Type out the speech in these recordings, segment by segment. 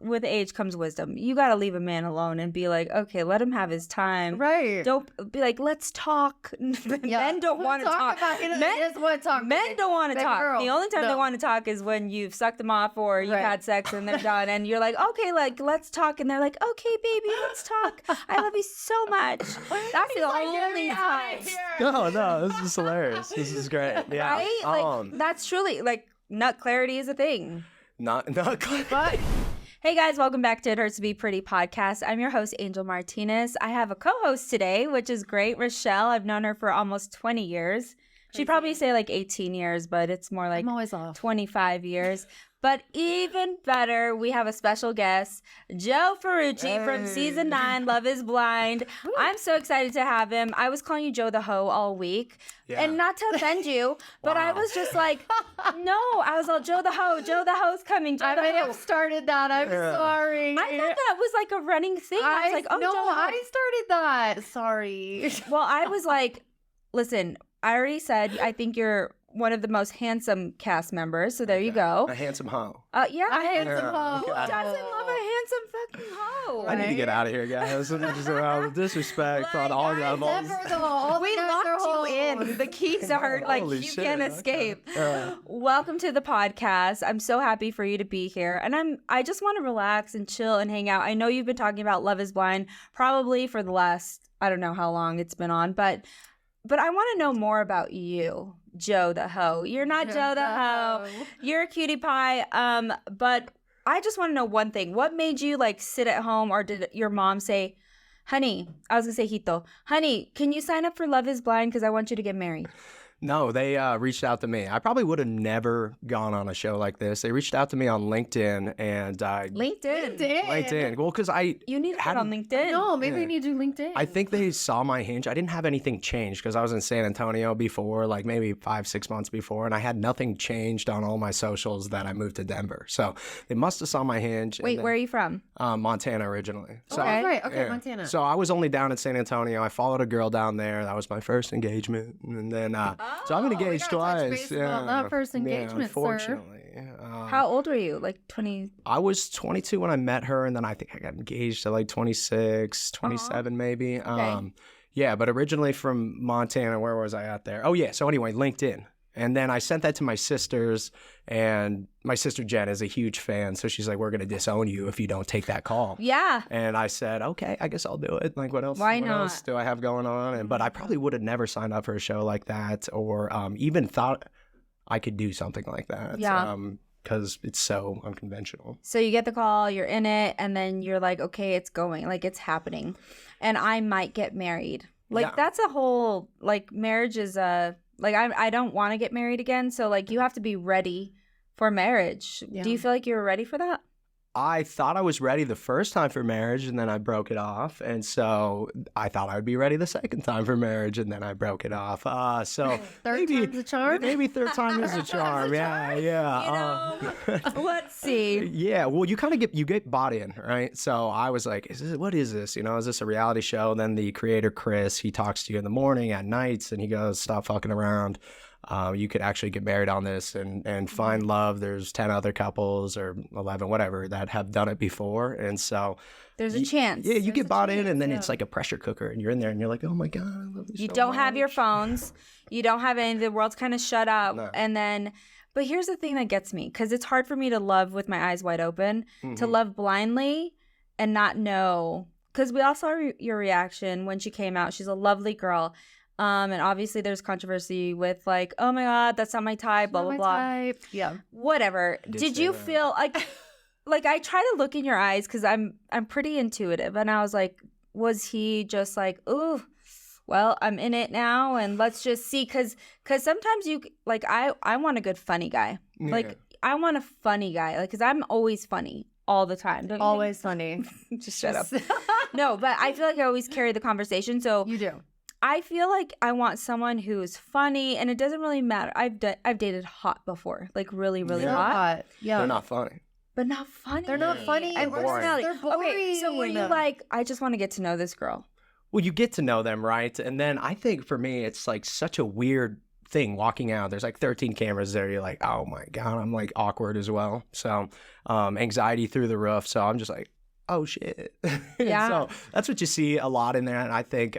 with age comes wisdom. You got to leave a man alone and be like, okay, let him have his time. Right. Don't be like, let's talk. Men don't want to talk. Men don't want to talk. The only time they want to talk is when you've sucked them off or you've had sex and they're done. And you're like, okay, like, let's talk. And they're like, okay, baby, let's talk. I love you so much. That's the only time. No, this is hilarious. This is great. Yeah. Right? Like, that's truly, like, nut clarity is a thing. Not clarity. But hey guys, welcome back to It Hurts to Be Pretty podcast. I'm your host, Angel Martinez. I have a co-host today, which is great, Rochelle. I've known her for almost 20 years. She'd probably say like 18 years, but it's more like 25 years. But even better, we have a special guest, Joe Ferrucci from season 9, Love is Blind. Woo. I'm so excited to have him. I was calling you Joe the Ho all week. Yeah. And not to offend you, but I was just like, no. I was all, Joe the Ho's coming. I may have started that. I'm sorry. I thought that was like a running thing. I was like, oh, no, Joe the Ho. I started that. Sorry. Well, I was like, listen, I already said I think you're one of the most handsome cast members, so there you go. A handsome hoe. Yeah. A handsome hoe. Who doesn't love a handsome fucking hoe? I need to get out of here, guys. Just disrespect on all levels. We locked you in. The keys are like, you can't escape. Welcome to the podcast. I'm so happy for you to be here. And I just want to relax and chill and hang out. I know you've been talking about Love is Blind probably for the last, I don't know how long it's been on, but I want to know more about you, Joe the Ho. You're not Joe the Ho. You're a cutie pie. But I just want to know one thing. What made you like sit at home, or did your mom say, honey, I was going to say Hito, honey, can you sign up for Love is Blind because I want you to get married? No, they reached out to me. I probably would have never gone on a show like this. They reached out to me on LinkedIn, and LinkedIn. Well, because you need to put on LinkedIn. No, maybe you need to do LinkedIn. I think they saw my Hinge. I didn't have anything changed because I was in San Antonio before, like maybe 5-6 months before, and I had nothing changed on all my socials that I moved to Denver. So they must have saw my Hinge. Wait, where are you from? Montana originally. So, right. Okay, Montana. So I was only down in San Antonio. I followed a girl down there. That was my first engagement, and then. So I'm engaged twice. That first engagement, unfortunately. How old were you? Like 20? I was 22 when I met her, and then I think I got engaged at like 26, 27 maybe. Okay. Yeah, but originally from Montana. Where was I at there? Oh yeah. So anyway, LinkedIn. And then I sent that to my sisters, and my sister Jen is a huge fan. So she's like, we're going to disown you if you don't take that call. Yeah. And I said, okay, I guess I'll do it. Like, what else? Why what not? else do I have going on? But I probably would have never signed up for a show like that, or even thought I could do something like that. Yeah. Because it's so unconventional. So you get the call, you're in it, and then you're like, okay, it's going. Like, it's happening. And I might get married. Like, that's a whole, like, marriage is a... Like, I don't want to get married again. So, like, you have to be ready for marriage. Yeah. Do you feel like you were ready for that? I thought I was ready the first time for marriage, and then I broke it off. And so I thought I would be ready the second time for marriage, and then I broke it off. So third time's a charm? Maybe third time is a charm. Yeah. You know, let's see. Yeah. Well, you kind of get bought in, right? So I was like, what is this? You know, is this a reality show? Then the creator, Chris, he talks to you in the morning, at nights, and he goes, stop fucking around. You could actually get married on this and find love. There's 10 other couples or 11, whatever, that have done it before. And so there's a chance. Yeah, you get bought in, and then it's like a pressure cooker, and you're in there and you're like, oh my God, I love this. You don't have your phones. You don't have any. The world's kind of shut up. No. And then, but here's the thing that gets me, because it's hard for me to love with my eyes wide open, to love blindly and not know. Because we all saw your reaction when she came out. She's a lovely girl. And obviously there's controversy with like, oh my God, that's not my type, blah, blah, blah. Type. Yeah. Whatever. Did you feel like I try to look in your eyes because I'm pretty intuitive. And I was like, was he just like, ooh, well, I'm in it now and let's just see. Because sometimes you like, I want a good funny guy. Yeah. Like I want a funny guy. Like, because I'm always funny all the time. Don't you always funny. Just shut up. No, but I feel like I always carry the conversation. So you do. I feel like I want someone who's funny, and it doesn't really matter. I've dated hot before, like really, really hot. Yeah, they're not funny. But not funny. They're not funny. And personality. They're boring. Okay, so were you like, I just want to get to know this girl? Well, you get to know them, right? And then I think for me, it's like such a weird thing walking out. There's like 13 cameras there. You're like, oh my God, I'm like awkward as well. So anxiety through the roof. So I'm just like, oh shit. Yeah. So that's what you see a lot in there. And I think,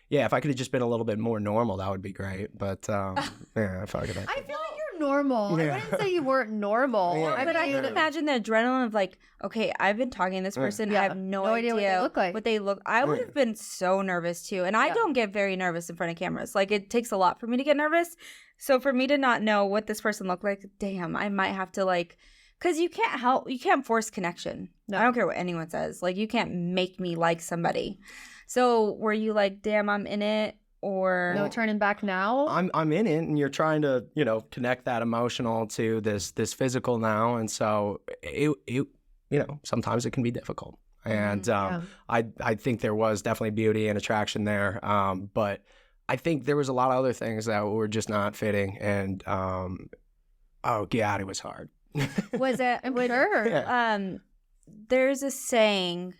yeah, if I could have just been a little bit more normal, that would be great. But yeah, fuck it. I feel like you're normal. Yeah. I wouldn't say you weren't normal. Yeah. But I can imagine the adrenaline of like, okay, I've been talking to this person. I have no idea what they look like. What they look. I would have been so nervous too. And I don't get very nervous in front of cameras. Like it takes a lot for me to get nervous. So for me to not know what this person looked like, damn, I might have to like, because you can't force connection. No. I don't care what anyone says. Like you can't make me like somebody. So were you like, damn, I'm in it? Or no turning back now? I'm in it, and you're trying to, connect that emotional to this physical now, and so it sometimes it can be difficult. And I think there was definitely beauty and attraction there, but I think there was a lot of other things that were just not fitting, and oh God, it was hard. Was it? I'm sure. Yeah. There's a saying.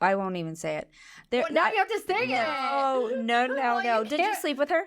I won't even say it. Well, now you have to say it. Oh, no. Did you sleep with her?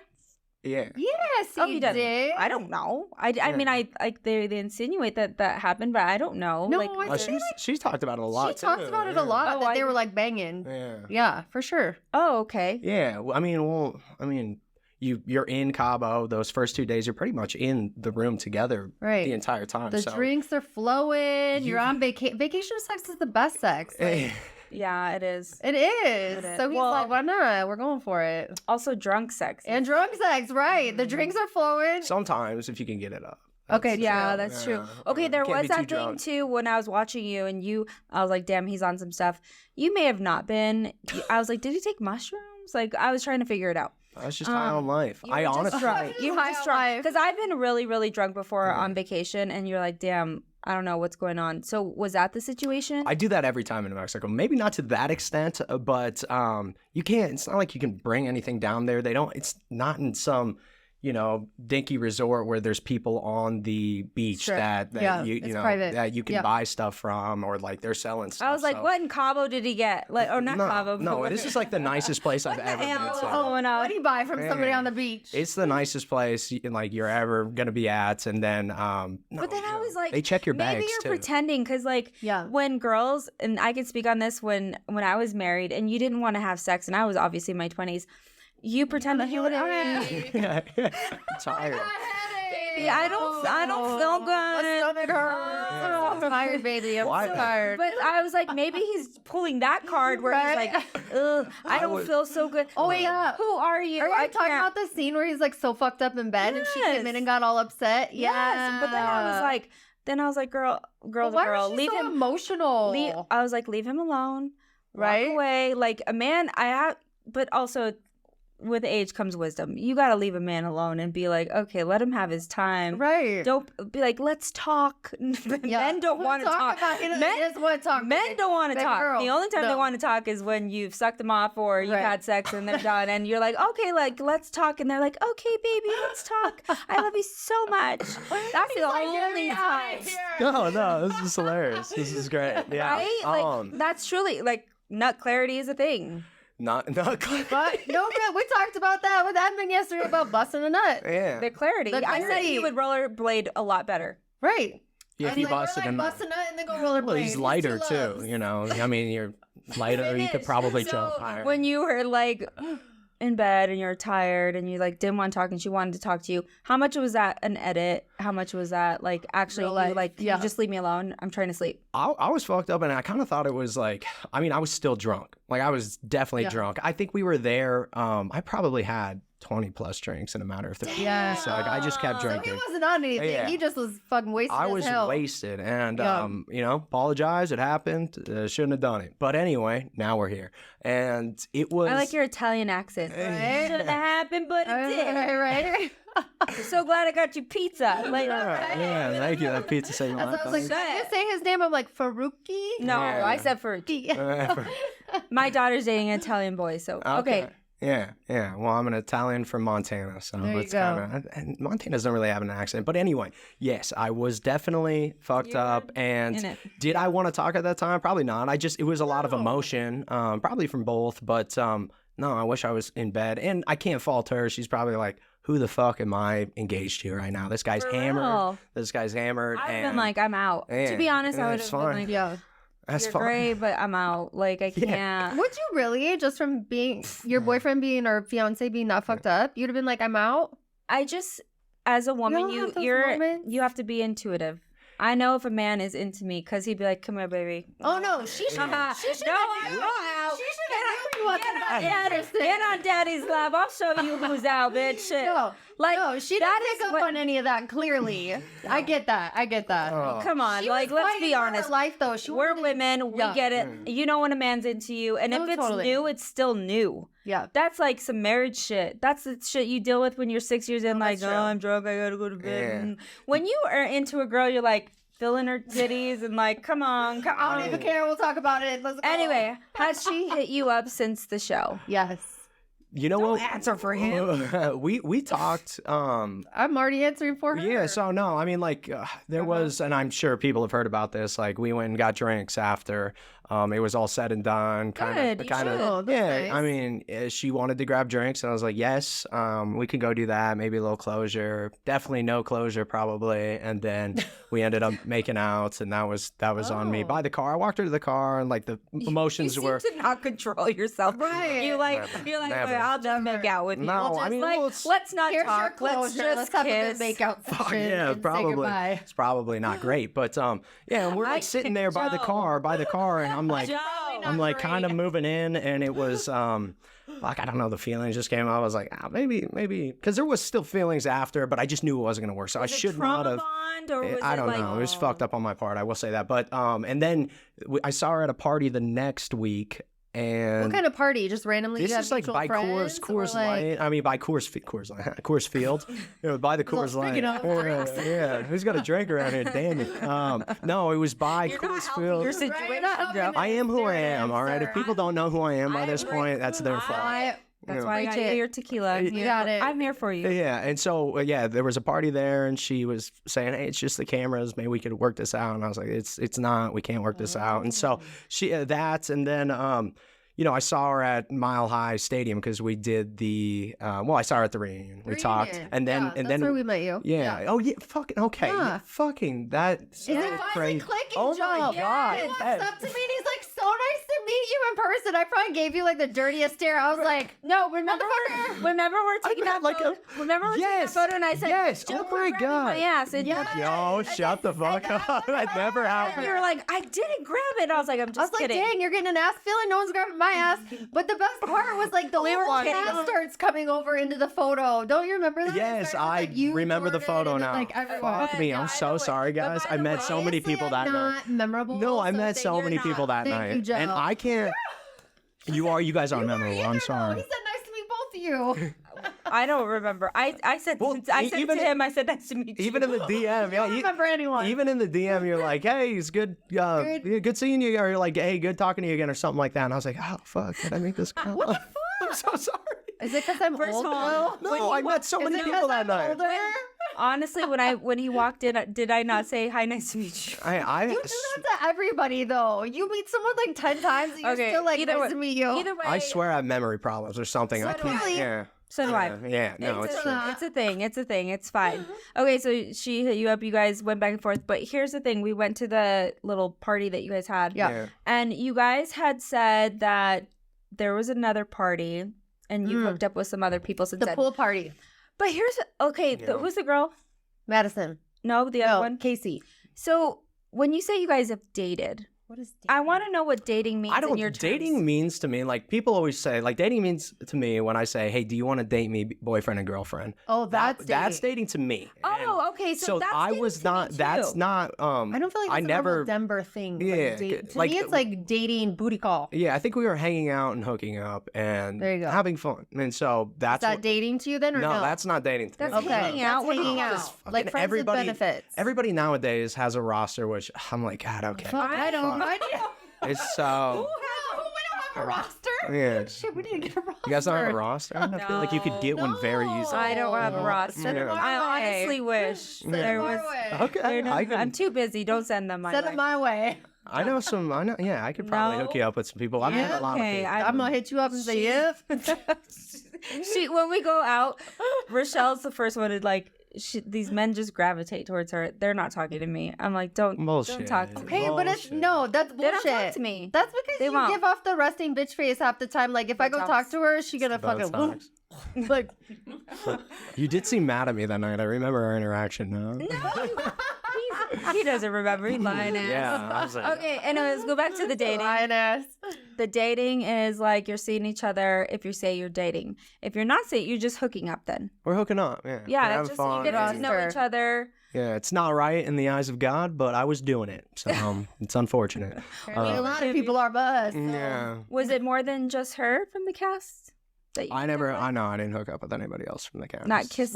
Yeah. Yes, you did. I don't know. I mean, they insinuate that happened, but I don't know. No, like, she's talked about it a lot. She talks about it a lot. Oh, that they were like banging. Yeah, for sure. Oh, okay. Yeah. I mean, you're in Cabo. Those first 2 days, you're pretty much in the room together the entire time. The drinks are flowing. You're on vacation. Vacation sex is the best sex. Like, yeah, it is. It is. So he's like, why not? We're going for it. Also, drunk sex. And drunk sex, right. The drinks are flowing. Sometimes, if you can get it up. Okay, yeah, that's true. Okay, there was that thing too when I was watching you and I was like, damn, he's on some stuff. You may have not been. I was like, did he take mushrooms? Like, I was trying to figure it out. That's just high on life. I honestly. You were just drunk. Because I've been really, really drunk before on vacation, and you're like, damn, I don't know what's going on. So was that the situation? I do that every time in Mexico. Maybe not to that extent, but you can't. It's not like you can bring anything down there. They don't. It's not in some, dinky resort where there's people on the beach that you can buy stuff from, or like they're selling stuff. I was like, what in Cabo did he get? Like, or not Cabo? No, this is like the nicest place I've ever been to. Oh no! What do you buy from somebody on the beach? It's the nicest place you're ever gonna be at, and then but then I was like, they check your bags maybe you're too. pretending, because like when girls, and I can speak on this, when I was married and you didn't want to have sex, and I was obviously in my 20s. You pretended you would. I'm tired. Baby, I don't feel good. My stomach hurts. I'm tired, baby. I'm so tired. But I was like, maybe he's pulling that card where he's like, ugh, I don't feel so good. Oh yeah. Who are you? Are you talking about the scene where he's like so fucked up in bed and she came in and got all upset? Yes. But then I was like, girl, leave him emotional. I was like, leave him alone. Walk away. Like a man, but also with age comes wisdom. You got to leave a man alone and be like, okay, let him have his time. Right. Don't be like, let's talk. Men don't want to talk. Men don't want to talk. The only time they want to talk is when you've sucked them off or you've had sex and they're done. And you're like, okay, like, let's talk. And they're like, okay, baby, let's talk. I love you so much. That's the only time. No, this is hilarious. This is great. Yeah. Right? Like, that's truly, like, nut clarity is a thing. Not clear. But no, we talked about that with admin yesterday about busting a nut. Yeah. The clarity. I said he would rollerblade a lot better. Right. Yeah, if you busted a nut. Bust a nut and then go rollerblade. Well, he's lighter too. I mean, you're lighter. You could probably jump higher. When you were like in bed and you're tired and you like didn't want to talk and she wanted to talk to you, how much was that an edit? How much was that like actually you just leave me alone? I'm trying to sleep. I was fucked up, and I kind of thought it was like, I mean, I was still drunk. Like, I was definitely drunk. I think we were there. I probably had 20 plus drinks in a matter of 3 days. Yeah. So like, I just kept drinking. So he wasn't on anything. Yeah. He just was fucking wasted. I was wasted, and apologize. It happened. Shouldn't have done it. But anyway, now we're here, and it was. I like your Italian accent. Shouldn't have happened, but it did. Right. So glad I got you pizza. Like, yeah, thank you. That pizza saved my life. I was like, did you say his name? I'm like, Ferrucci? No, I said Ferrucci. My daughter's dating an Italian boy, so okay. Yeah. Well, I'm an Italian from Montana, so it's kind of, and Montana doesn't really have an accent. But anyway, yes, I was definitely fucked up. And did I want to talk at that time? Probably not. It was a lot of emotion, probably from both. But no, I wish I was in bed. And I can't fault her. She's probably like, who the fuck am I engaged to right now? This guy's For hammered. real. This guy's hammered. I've and been like, I'm out. To be honest, I would have been like, Yeah. that's you're fine. great, but I'm out. Like, I can't. Would you really, just from being your boyfriend being or fiance being not fucked up, you'd have been like, I'm out? I just, as a woman, don't have those you moments? have to be intuitive. I know if a man is into me because he'd be like, come here, baby. Oh no, she should. She should No, have I'm you. out. She should have you. Get on daddy's lap. I'll show you who's out, bitch. Shit. No, Like, no, she that didn't is pick up what- on any of that. Clearly, I get that. I get that. Oh. Come on, She like, was let's fighting be for her honest. life though. She We're wanted- women. We Yeah. get it. You know when a man's into you, and No, if it's totally. new, it's still new. Yeah. That's like some marriage shit. That's the shit you deal with when you're 6 years in. Like, that's oh, true. I'm drunk. I gotta go to bed. Yeah. And when you are into a girl, you're like feeling her titties and like, come on, come I don't on. even care. We'll talk about it. Let's go. Anyway, has she hit you up since the show? Yes. You know what? Answer for him. we talked. I'm already answering for her. Yeah, so no, I mean, like, there was, and I'm sure people have heard about this, like, we went and got drinks after. It was all said and done. Good, you should. Oh, that's Yeah, nice. I mean, she wanted to grab drinks, and I was like, yes, we could go do that. Maybe a little closure. Definitely no closure, probably. And then we ended up making out, and that was on me. Oh. By the car, I walked her to the car, and like the emotions you were. seem to not control yourself. Right. You're like, Never. I'll just make out with you. No, We'll I just, mean, like, well, it's- let's not Here's your talk. Let's closure. just Let's have a kiss. good make out Oh, session yeah, and say probably. goodbye. It's probably not great, but yeah, and we're like sitting there by the car, and I'm like, Joe. kind of moving in, and it was fuck, I don't know, the feelings just came up. I was like, maybe, because there was still feelings after, but I just knew it wasn't gonna work, so Was I it should not trauma have. bond, or was I it don't like, know. It was fucked up on my part. I will say that, but and then I saw her at a party the next week. And What kind of party? Just randomly? this you have is like mutual by friends, Coors or, like- Light. I mean, by Coors Field. You know, by the Coors Light. speaking of Yeah, who's got a drink around here? Damn it. No, it was by You're not Coors helping Field. your situation, Right, not Joe. helping I am who I am. Serious, All right. sir. If people don't know who I am by I this agree. point, that's their fault. That's Yeah. why I got Preach you it. your tequila. You got it. I'm here for you. Yeah, and so yeah, there was a party there, and she was saying, "Hey, it's just the cameras. Maybe we could work this out." And I was like, "It's not. We can't work this out." And so she that, and then you know, I saw her at Mile High Stadium because we did the I saw her at the reunion. We talked, Reunion. and then Yeah, and that's then where we met you. yeah. Oh yeah, fucking okay. Yeah. Fucking that. Is it finally crazy. clicking, Oh Joe? my God. He walks Yes. up to me and he's like, so nice to meet you in person. I probably gave you like the dirtiest stare. I was like, No, remember we're taking had that like photo. Remember we're taking that Yes. photo, and I said, Yes. "Joe, Oh we're my grabbing God. my ass." And Yo, shut the fuck up. That never you happened. were like, "I didn't grab it." I was like, "I'm I was just like, kidding." dang, you're getting an ass feeling. No one's grabbing my ass. But the best part was like the We were whole kidding. cast starts coming over into the photo. Don't you remember that? Yes, It started with, I like, you, remember the Jordan, photo and then, now. Like everyone. Fuck me. Yeah, I'm I so know sorry, it. But guys. by I the met way, so many people that night. Not memorable. No, I so met so thank many you. people that Thank night, you, Joe. and I can't. You guys aren't memorable. I'm He sorry. said nice to meet both of you. I don't remember. I said Well, I said even- to him, I said, "Nice to meet you." Even in the DM, I yeah, don't remember anyone. even in the DM, you're like, "Hey, it's good, good seeing you," or you're like, "Hey, good talking to you again," or something like that. And I was like, "Oh fuck, did I meet this girl?" What the fuck? I'm so sorry. Is it because I'm First old? of all, though? No, I met so Is many it people 'cause that I'm night. older? honestly, when he walked in, did I not say, "Hi, nice to meet you"? I You do that to everybody, though. You meet someone like 10 times, and you're Okay, still like, either nice way- to meet you. Either way, I swear I have memory problems or something. I So do can't. I. Yeah. so do I. Yeah. No, it's true. It's a thing. It's a thing. It's fine. Okay, so she hit you up. You guys went back and forth. But here's the thing: we went to the little party that you guys had. Yeah. And you guys had said that there was another party, and you hooked up with some other people since The then. pool party. But here's Yeah. who's the girl? Madison. No, the other No, one. Casey. So when you say you guys have dated, What is I want to know what dating means I don't. in your Dating terms. means to me, like people always say, like dating means to me when I say, "Hey, do you want to date me, boyfriend and girlfriend?" Oh, that's that's dating. dating to me. Oh, okay. So that's I dating was to not. me, That's too. not. I don't feel like I it's a never. normal Denver thing. Yeah, Like, to like- me, it's like dating booty call. Yeah, I think we were hanging out and hooking up and There you go. having fun, and so Is that's that what, dating to you then, or no? no, that's not dating. To That's me. okay. hanging out. That's hanging Just out. fucking Like friends everybody- with benefits. Everybody nowadays has a roster, which I'm like, God, okay. Fuck, I don't. Fuck. I don't. It's so. We don't have a roster. Yeah. Shit, we need to get a roster. You guys don't have a roster? I feel like you could get one very easily. I don't have a roster. Send them Yeah. our I way. honestly wish Send there them was. our way. Okay, They're not- I can. I'm too busy. Don't send them my Send way. them my way. I know some. I know. Yeah, I could probably hook you up with some people. I've met a lot of people. I'm gonna hit you up and say yeah. When we go out, Rochelle's the first one to like. These men just gravitate towards her. They're not talking to me. I'm like, don't talk to me. Hey, but it's that's bullshit. They don't talk to me. That's because you give off the resting bitch face half the time. Like if I go talk to her, she gonna fucking like. You did seem mad at me that night. I remember our interaction. No, he doesn't remember. He's lying ass. Yeah, I was like, okay. Anyways, go back to the dating. Lying ass. The dating is like you're seeing each other. If you say you're dating, if you're not saying, you're just hooking up. Then we're hooking up. Yeah, yeah. It's just you get to know each other. Yeah, it's not right in the eyes of God, but I was doing it, so it's unfortunate. A lot of people are buzz. So. Yeah. Was it more than just her from the cast? I didn't hook up with anybody else from the cast. Not kissed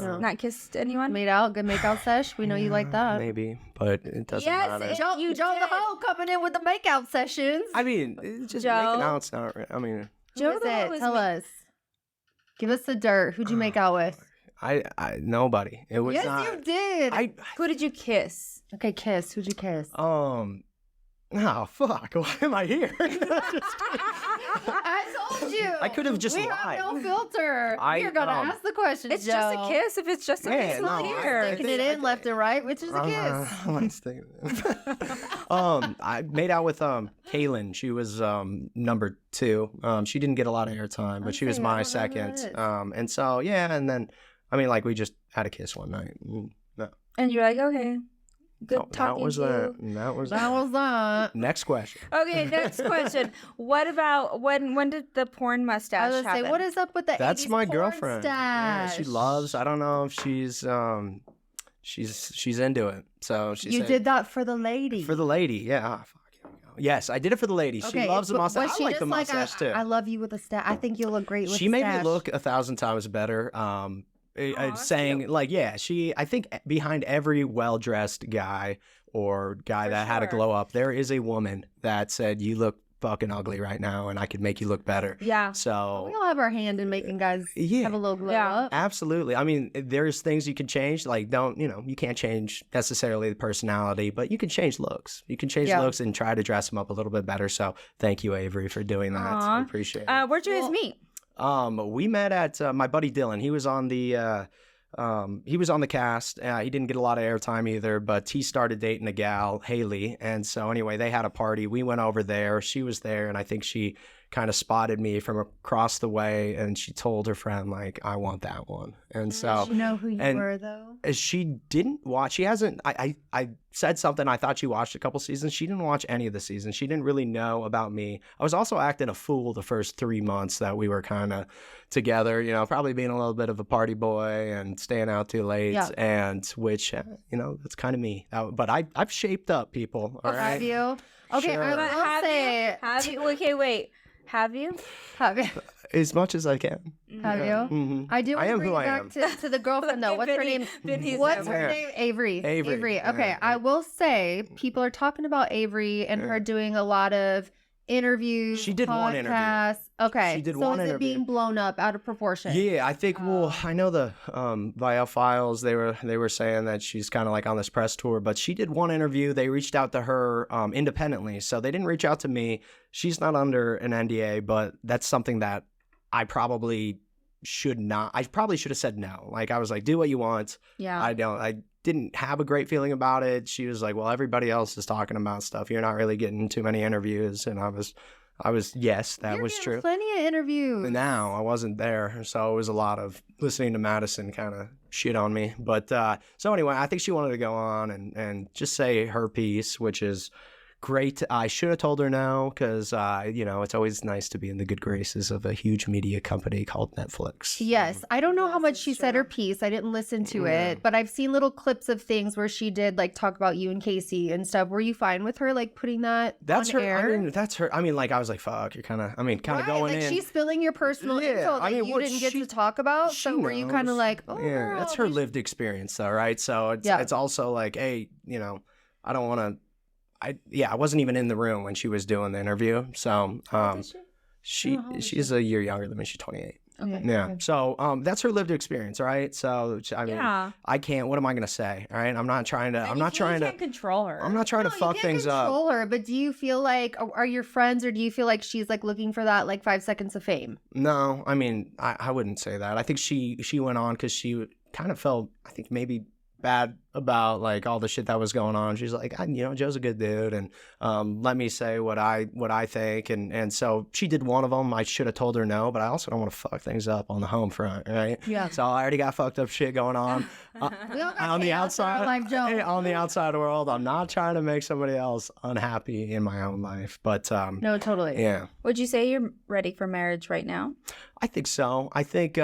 anyone. Good makeout sesh. We know you like that. Maybe, but it doesn't matter. You Joe the hoe coming in with the makeout sessions. I mean, it's just making out's not. I mean, Joe, tell us. Give us the dirt. Who'd you make out with? I nobody. It was yes, not. you did. Who did you kiss? Okay, kiss. Who'd you kiss? Oh, fuck. Why am I here? I told you. I could have just lied. We have no filter. You're going to ask the question, It's just a kiss. If it's just a kiss, not here. Sticking it in left and right, which is a kiss. I made out with Kaylin. She was number 2. She didn't get a lot of airtime, but she was my second. And so, yeah, and then, I mean, like, we just had a kiss one night. No. And you're like, okay. Good talking that was to you. That was that. Next question. Okay, next question. What about when did the porn mustache happen? What is up with the That's 80s my porn girlfriend. Yeah, stash? she loves. I don't know if she's into it. So she said, did that for the lady. For the lady, yeah. Oh, fuck, here we go. Yes, I did it for the lady. She loves the mustache. I like the mustache too. I love you with a stash. I think you'll look great with. She made me look 1,000 times better. Saying cute. Like, yeah, I think behind every well-dressed guy or guy that had a glow up, there is a woman that said, you look fucking ugly right now and I could make you look better. Yeah. So we all have our hand in making guys have a little glow up. Absolutely. I mean, there's things you can change. Like, you can't change necessarily the personality, but you can change looks. You can change looks and try to dress them up a little bit better. So thank you, Avery, for doing that. I appreciate it. Where'd you guys meet? We met at my buddy Dylan. He was on the cast. He didn't get a lot of airtime either, but he started dating a gal, Haley. And so anyway, they had a party. We went over there. She was there, and I think she kind of spotted me from across the way, and she told her friend, like, I want that one. And so did she know who you were, though? She didn't watch. She hasn't. I said something. I thought she watched a couple seasons. She didn't watch any of the seasons. She didn't really know about me. I was also acting a fool the first 3 months that we were kind of together, probably being a little bit of a party boy and staying out too late, and which, that's kind of me. But I've shaped up, people. All right. Have you? Okay, sure. I'll say. Have you? Okay, wait. Have you? As much as I can. Have you? Mm-hmm. I do want to bring it back to the girlfriend, though. What's her name? What's her name? Avery. Okay, Yeah. I will say people are talking about Avery and her doing a lot of interviews. She did one interview. Okay. She did so one is interview. it being blown up out of proportion? Yeah, I think. Well, I know the via files they were saying that she's kind of like on this press tour, but she did one interview. They reached out to her independently, so they didn't reach out to me. She's not under an NDA, but that's something that I probably should not. I probably should have said no. Like, I was like, do what you want. Yeah. I didn't have a great feeling about it. She was like, well, everybody else is talking about stuff. You're not really getting too many interviews. And I was yes, that was true. Plenty of interviews. Now I wasn't there, so it was a lot of listening to Madison kind of shit on me. But so anyway, I think she wanted to go on and just say her piece, which is great. I should have told her no, because it's always nice to be in the good graces of a huge media company called Netflix. Yes, I don't know how much she said her piece. I didn't listen to it, but I've seen little clips of things where she did like talk about you and Casey and stuff. Were you fine with her like putting that That's on her. air? I mean, that's her. I mean, like, I was like, fuck, you're kind of going like in. She's spilling your personal info that you didn't get to talk about. So were you kind of like, oh, girl, that's her lived experience, though, right? So it's also like, hey, I don't want to. I wasn't even in the room when she was doing the interview. So she's a year younger than me. She's 28. Okay. Yeah. So that's her lived experience, right? So I mean, I can't. What am I gonna say? All right. I'm not trying to. And I'm not trying to control her. I'm not trying to fuck things up. Control her, but do you feel like are your friends, or do you feel like she's like looking for that like 5 seconds of fame? No, I mean, I wouldn't say that. I think she went on because she kind of felt, I think, maybe bad about like all the shit that was going on. She's like, Joe's a good dude, and let me say what I think, and so she did one of them. I should have told her no, but I also don't want to fuck things up on the home front, right? Yeah. So I already got fucked up shit going on on the outside. On the outside world, I'm not trying to make somebody else unhappy in my own life, but no, totally. Yeah. Would you say you're ready for marriage right now? I think so. I think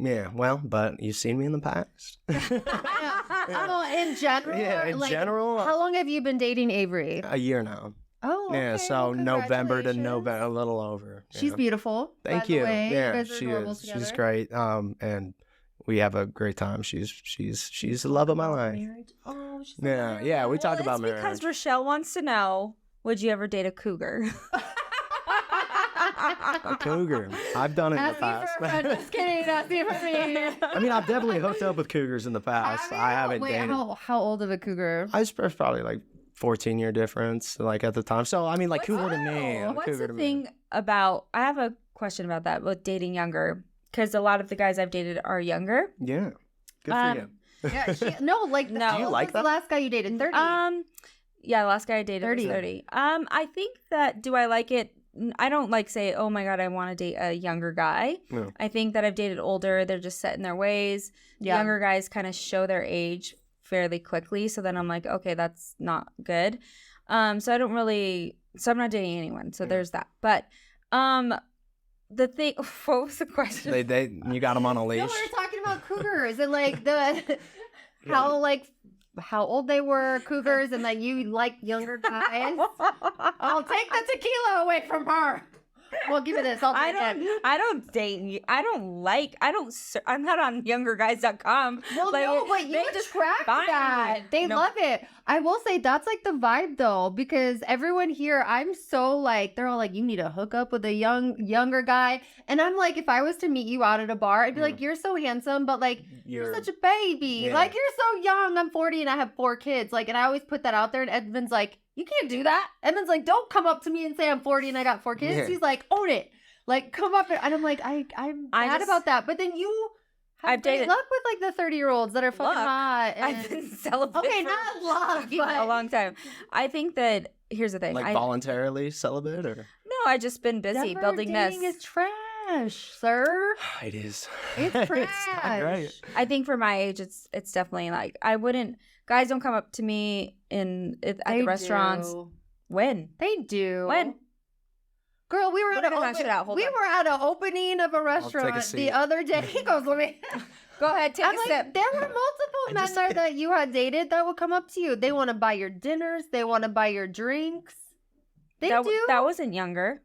yeah, well, but you've seen me in the past. Well, in general. Yeah, in general. How long have you been dating Avery? A year now. Oh, okay. Yeah, so November to congratulations. November, a little over. She's beautiful. Thank by the you. way. Yeah, You guys are she adorable is. together. She's great. And we have a great time. She's the love of my life. Marriage. Oh, she's Yeah, we talk about marriage. Because Rochelle wants to know, would you ever date a cougar? A cougar. I've done it in the past. Just kidding. Not for me. I mean, I've definitely hooked up with cougars in the past. I haven't dated. How old of a cougar? I was probably like 14-year difference, like at the time. So I mean, like cougar to me. What's cougar the to me. thing about? I have a question about that with dating younger, because a lot of the guys I've dated are younger. Yeah, good for you. Yeah, no. No. Do you like the that? last guy you dated? 30. Yeah, the last guy I dated 30. was 30. I think that, do I like it? I don't like say, oh my God, I want to date a younger guy. No. I think that I've dated older. They're just set in their ways. Yeah. Younger guys kind of show their age fairly quickly. So then I'm like, okay, that's not good. So I'm not dating anyone. So there's that. But the thing, what was the question? You got them on a leash. No, we were talking about cougars and like how old they were, cougars, and that you like younger guys. I'll take the tequila away from her. Well, give me this. I don't date. I'm not on youngerguys.com. Well, like, no, but you they just attract find that. me. They No. love it. I will say that's like the vibe though, because everyone here, I'm so like, they're all like, you need to hook up with a younger guy. And I'm like, if I was to meet you out at a bar, I'd be like, you're so handsome, but like, you're such a baby. Yeah. Like, you're so young. I'm 40 and I have 4 kids. Like, and I always put that out there. And Edmund's like, you can't do that. Edmund's like, don't come up to me and say I'm 40 and I got 4 kids. Yeah. He's like, own it. Like, come up. And I'm like, I'm mad about that. But then you have great luck with like the 30-year-olds that are fucking hot. And... I've been celibate Okay, not luck, but a long time. I think that, here's the thing. Like voluntarily celibate or? No, I just been busy building nests. Dating is trash, sir. It is. It's trash. It's not great. I think for my age, it's definitely like, I wouldn't, guys don't come up to me at the restaurants. When? They do. When? Girl, we were at an opening of a restaurant the other day. He goes, let me go ahead, take a sip. There were multiple men there that you had dated that would come up to you. They want to buy your dinners. They want to buy your drinks. They do. That wasn't younger.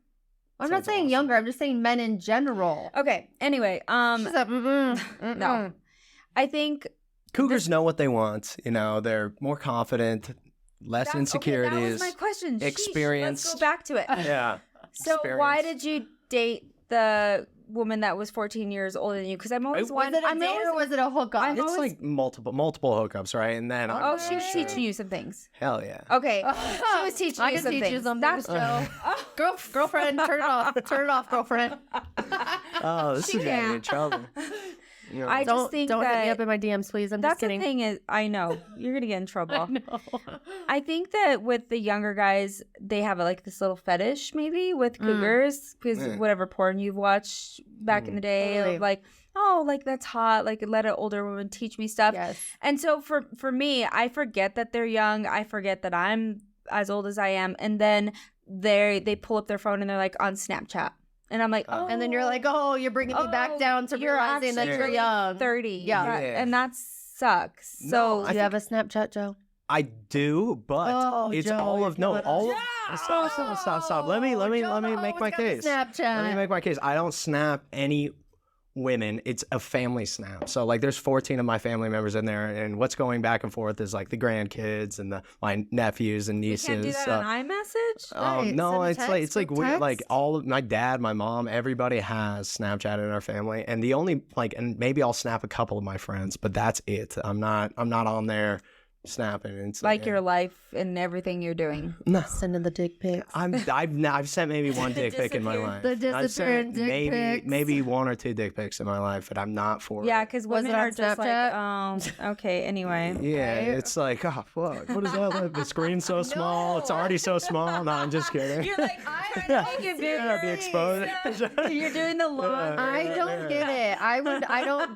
I'm not saying younger. I'm just saying men in general. Okay. Anyway, She's like, no. I think cougars know what they want. You know, they're more confident, less insecurities. Okay, that was my question. Experience. Let's go back to it. Yeah. So why did you date the woman that was 14 years older than you? Because I'm always wondering. Was it a date or was it a hookup? It's like multiple hookups, right? And then she was teaching you some things. Hell yeah. Okay, she was teaching you some things. That's Joe. Girlfriend, turn it off. Turn it off, girlfriend. Oh, this is getting me in trouble. You know, I just think don't that hit me up in my DMs, please. I'm just kidding. That's the thing is, I know you're gonna get in trouble. I know. I think that with the younger guys, they have like this little fetish maybe with cougars because whatever porn you've watched back in the day, of like, oh, like that's hot. Like let an older woman teach me stuff. Yes. And so for me, I forget that they're young. I forget that I'm as old as I am, and then they pull up their phone and they're like on Snapchat. And I'm like, oh. And then you're like, oh, you're bringing me back down to realizing that you're young. 30. Yeah. And that sucks. So do you have a Snapchat, Joe? I do, but it's Joe, all of Stop. Let me make my case. Snapchat. Let me make my case. I don't snap any women, it's a family snap. So like there's 14 of my family members in there, and what's going back and forth is like the grandkids and my nephews and nieces. You can't do that on iMessage? Right, No, send a it's like text, weird, like text. all of my dad, my mom, everybody has Snapchat in our family, and the only like, and maybe I'll snap a couple of my friends, but that's it. I'm not on there snapping. And Like your life and everything you're doing. no. Sending the dick pics. I've sent maybe one dick pic in my life. The I've sent disappearing dick pics. maybe 1 or 2 dick pics in my life, but I'm not for Yeah, it. because Was women it on are just Snapchat? like, okay, anyway. Yeah, Right? it's like, oh, fuck. What is that? Like? The screen's so small. It's already so small. No, I'm just kidding. You're like, I'm trying to make it bigger. Yeah, the exposure. You're doing the long. I don't get it.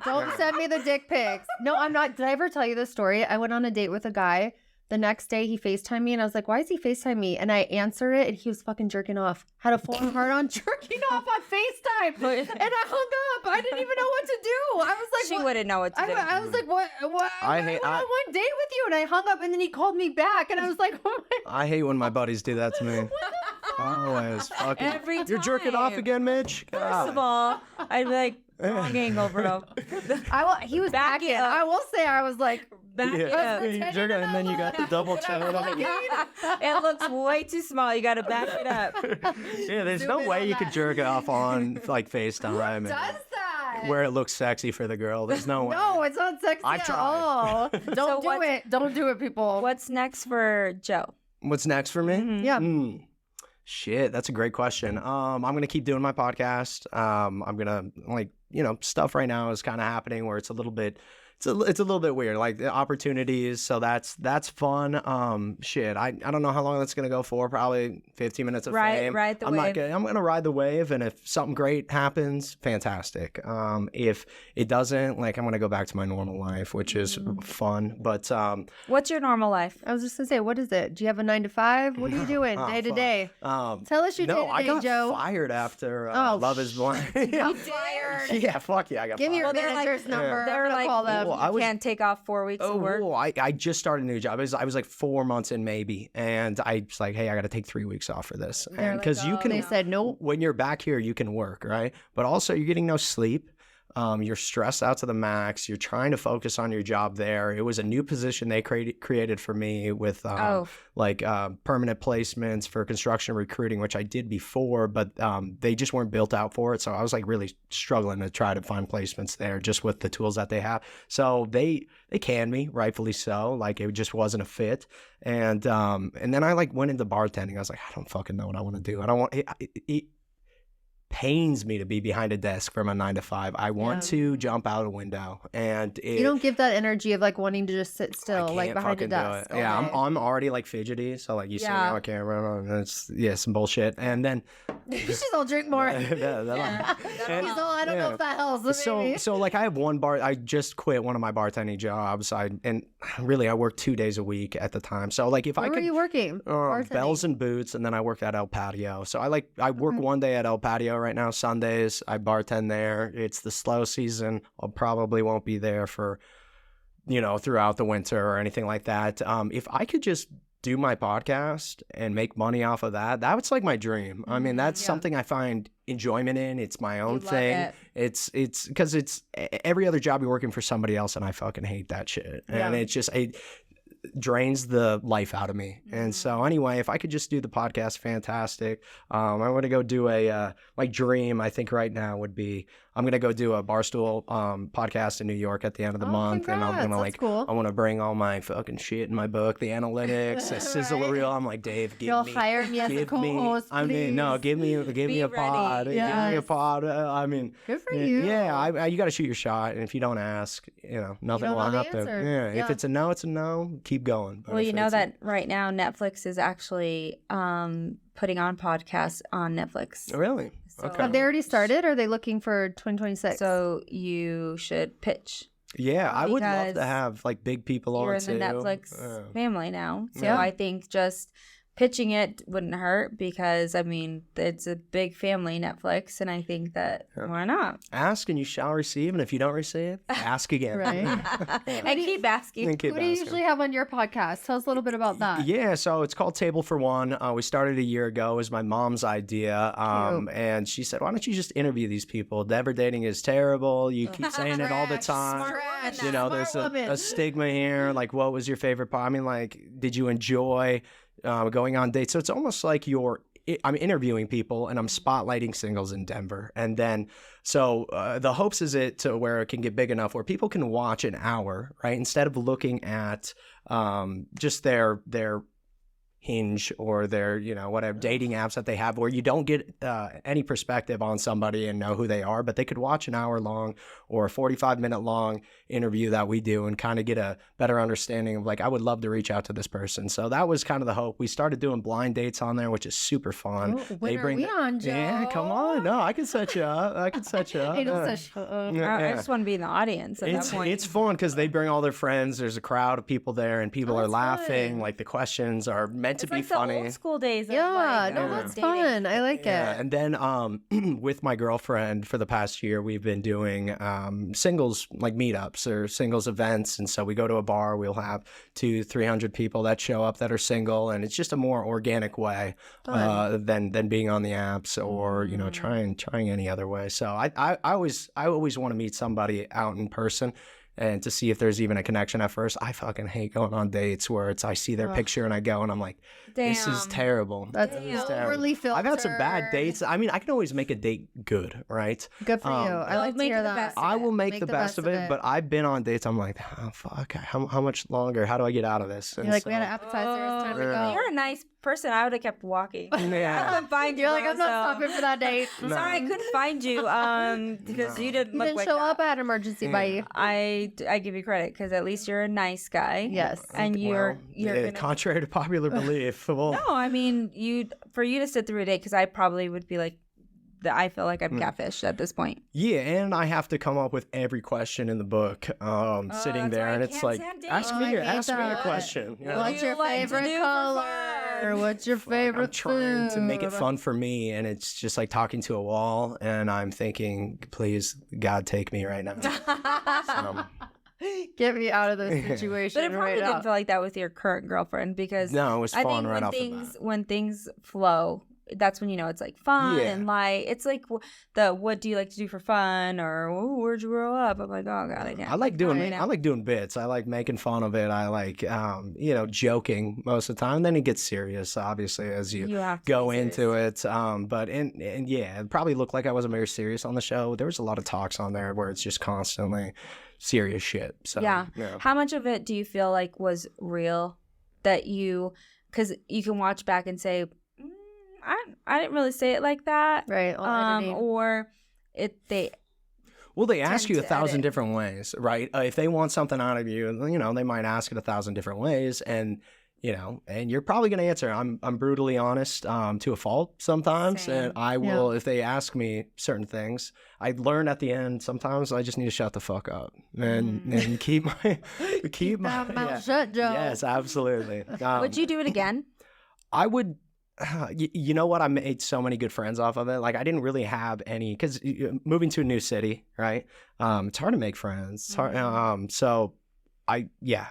Don't send me the dick pics. No, I'm not. Did I ever tell you this story? I went on a date with a guy. The next day he FaceTimed me and I was like, why is he FaceTime me? And I answer it and he was fucking jerking off. Had a full heart on jerking off on FaceTime. And I hung up. I didn't even know what to do. I was like, She what? wouldn't know what to do. I was like, what? I went on one date with you and I hung up and then he called me back and I was like, oh my. I hate when my buddies do that to me. Always. Fucking. Every You're jerking off time. again, Mitch? First of all, I'd be like, wrong angle, bro. He was Back backing. it up. I will say I was like, Back it up. You jerk it, and then you got the double chin. It looks way too small. You got to back it up. Yeah, there's Zoom no in way on you could that. jerk it off on like FaceTime. does that? Where it looks sexy for the girl. There's no way. No, it's not sexy I've at tried. all. Don't do it. Don't do it, people. What's next for Joe? What's next for me? Mhm. Yeah. Shit, that's a great question. I'm gonna keep doing my podcast. I'm gonna stuff right now is kind of happening where it's a little bit. It's a little bit weird, like the opportunities. So that's fun. Shit, I don't know how long that's gonna go for. Probably 15 minutes of fame. Ride the I'm wave. I'm gonna ride the wave, and if something great happens, fantastic. If it doesn't, like I'm gonna go back to my normal life, which is fun. But What's your normal life? I was just gonna say, what is it? Do you have a 9 to 5? What are you doing day to fuck. day? Tell us your no, day I to day, got Joe. fired after Oh, Love Is Blind. Got fired. Yeah, fuck yeah, I got Give me your fired. Well, they're like- manager's number. They're I'm gonna like, call them. Well, I you was- can't take off 4 weeks of work. I just started a new job. I was like 4 months in maybe, and I was like, hey, I got to take 3 weeks off for this, They're like, because you oh, can. They said no. When you're back here, you can work, right? But also, you're getting no sleep. You're stressed out to the max. You're trying to focus on your job there. It was a new position they created for me with permanent placements for construction recruiting, which I did before, but they just weren't built out for it. So I was like really struggling to try to find placements there just with the tools that they have. So they canned me, rightfully so. Like it just wasn't a fit. And then I like went into bartending. I was like, I don't fucking know what I want to do. I don't want it pains me to be behind a desk from a 9 to 5. I want to jump out a window, and You don't give that energy of like wanting to just sit still, I like can't behind a fucking do desk. it. Yeah, Okay. I'm already like fidgety, so like you see me Yeah. on camera, and it's some bullshit. And then She's all drink more. and- He's all, I don't know if that helps. so like I have one bar. I just quit one of my bartending jobs. I worked 2 days a week at the time. So like if Where I were could you working? Bartending. Bells and Boots, and then I worked at El Patio. So I work one day at El Patio right now, Sundays. I bartend there. It's the slow season. I probably won't be there for, throughout the winter or anything like that. If I could just do my podcast and make money off of that, that's like my dream. I mean, that's something I find enjoyment in. It's my own You love thing. it. It's because it's every other job you're working for somebody else, and I fucking hate that shit. And it's just it drains the life out of me. And so anyway, if I could just do the podcast, fantastic. I want to go do my dream, I think right now would be I'm gonna go do a Barstool podcast in New York at the end of the month, and I'm gonna That's cool. I want to bring all my fucking shit in my book, the analytics, the sizzle reel. I'm like, Dave, You'll hire me as a co-host, I mean, no, please. give me a Be pod, ready. give me a Yes. pod. I mean, Good for you. yeah, you got to shoot your shot, and if you don't ask, nothing don't will know the happen. answer. Yeah, if Yeah. it's a no, it's a no. Keep going. But Well, if you know it's a- that right now Netflix is actually putting on podcasts on Netflix. Really? So- Okay. Have they already started? Or are they looking for 2026? So you should pitch. Yeah, I would love to because have like big people You're on in too. the Netflix family now. So Yeah. I think just pitching it wouldn't hurt because, I mean, it's a big family, Netflix, and I think that why not? Ask and you shall receive, and if you don't receive, ask again. Right. And keep asking. And keep Who do you asking. usually have on your podcast? Tell us a little bit about that. Yeah, so it's called Table for One. We started a year ago. It was my mom's idea. And she said, why don't you just interview these people? Never dating is terrible. You keep saying it all the time. Trash. You know, there's a stigma here. Like, what was your favorite part? I mean, like, did you enjoy going on dates? So it's almost like I'm interviewing people and I'm spotlighting singles in Denver. And then, so the hopes is it to where it can get big enough where people can watch an hour, right? Instead of looking at just their Hinge or their, you know, whatever dating apps that they have where you don't get any perspective on somebody and know who they are, but they could watch an hour long or a 45-minute long interview that we do and kind of get a better understanding of like, I would love to reach out to this person. So that was kind of the hope. We started doing blind dates on there, which is super fun. When are we on, Joe? Yeah, come on. No, I can set you up. I can set you up. Hey, don't say shut up. I just want to be in the audience at that point. It's fun because they bring all their friends. There's a crowd of people there and people are that's laughing. fun. Like the questions are meant to It's be like funny. the old school days. Of Yeah, like, no, that's dating. fun. I like Yeah, it. and then with my girlfriend for the past year, we've been doing singles like meetups or singles events, and so we go to a bar. We'll have 200-300 people that show up that are single, and it's just a more organic way than being on the apps or you know trying any other way. So I always want to meet somebody out in person. And to see if there's even a connection at first. I fucking hate going on dates where I see their picture and I go and I'm like, this is terrible. That's This is terrible. overly filtered. I've had some bad dates. I mean, I can always make a date good, right? Good for you. I like to make hear it the that. best. I will make the best of it, but I've been on dates. I'm like, oh, fuck, how much longer? How do I get out of this? And You're like, so- we had an appetizer. It's time to go. You're a nice person. I would have kept walking. I yeah. couldn't find you. You're like, bro, I'm not so- stopping for that date. I'm sorry, I couldn't find you because you didn't You look didn't like show that. up at emergency bite. I give you credit because at least you're a nice guy. Yes. and you're gonna. Contrary to popular belief. Well, No, I mean for you to sit through a date because I probably would be like, I feel like I'm catfished at this point. yeah, and I have to come up with every question in the book sitting that's there, why I and it's can't like, stand ask Oh, me I hate a that. question. You know? What's you your like to favorite do for color? fun? What's your favorite I'm trying to make it food? fun for me, and it's just like talking to a wall, and I'm thinking, please, God, take me right now. Get me out of this situation But it probably right didn't now. feel like that with your current girlfriend because No, it was I fun think right when off the things bat. when things flow, that's when you know it's like fun Yeah. and light. It's like what do you like to do for fun or "Ooh, where'd you grow up? I'm like, oh god, I can't. I like doing right now. I like doing bits. I like making fun of it. I like joking most of the time. Then it gets serious, obviously, as you have to go be serious. into it. But and yeah, it probably looked like I wasn't very serious on the show. There was a lot of talks on there where it's just constantly serious shit. So Yeah. How much of it do you feel like was real that because you can watch back and say, I didn't really say it like that. Right. all editing. Or Well, they ask tend you to 1,000 edit. different ways, right? If they want something out of you, they might ask it 1,000 different ways, and and you're probably gonna answer. I'm brutally honest to a fault sometimes, Same. and I will if they ask me certain things. I learn at the end. Sometimes I just need to shut the fuck up and keep my that mouth shut, Joe. Yes, absolutely. would you do it again? I would. You know what? I made so many good friends off of it. Like I didn't really have any because moving to a new city, right? It's hard to make friends. It's hard. So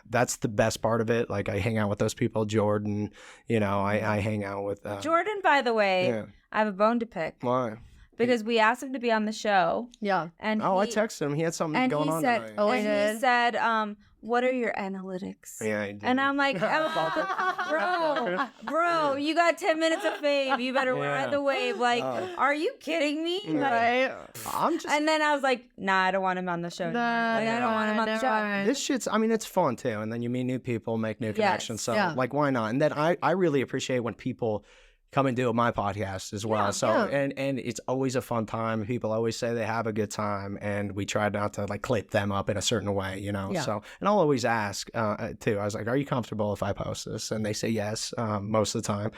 that's the best part of it. Like I hang out with those people. Jordan, I hang out with Jordan, by the way, Yeah. I have a bone to pick Why? because we asked him to be on the show, Yeah. and I he, texted him. He had something and going he on said, tonight. Oh, and he did? he said, what are your analytics? Yeah, he did. And I'm like, bro, you got 10 minutes of fame. You better ride the wave. Like, are you kidding me? Like, Right. I'm just. and then I was like, nah, I don't want him on the show. anymore. Like, I don't want him on the show. This shit's, it's fun too. And then you meet new people, make new connections. So, yeah. like, why not? And then I really appreciate when people come and do my podcast as well. And it's always a fun time. People always say they have a good time, and we try not to like clip them up in a certain way, Yeah. So, and I'll always ask too. I was like, "Are you comfortable if I post this?" And they say yes most of the time.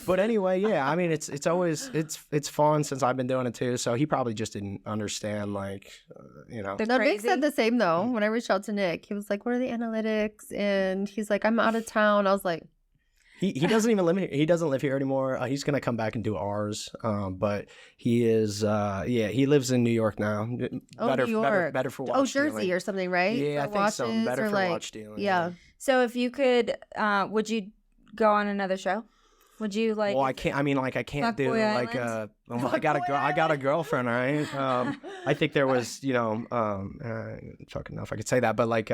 But anyway, yeah. It's always it's fun since I've been doing it too. So he probably just didn't understand No, Nick said the same though. When I reached out to Nick, he was like, "What are the analytics?" And he's like, "I'm out of town." I was like, He doesn't even live here. He doesn't live here anymore. He's gonna come back and do ours. But he is he lives in New York now. New York. Better for watch Oh, Jersey dealing. or something, right? Yeah, For I think so. watches Better or for like, watch dealing. Yeah. So if you could, would you go on another show? Would you like? Well, I can't. I mean, like I can't do Fuckboy like Island? I got a girlfriend, right? I think there was, fucking know if I could say that, but like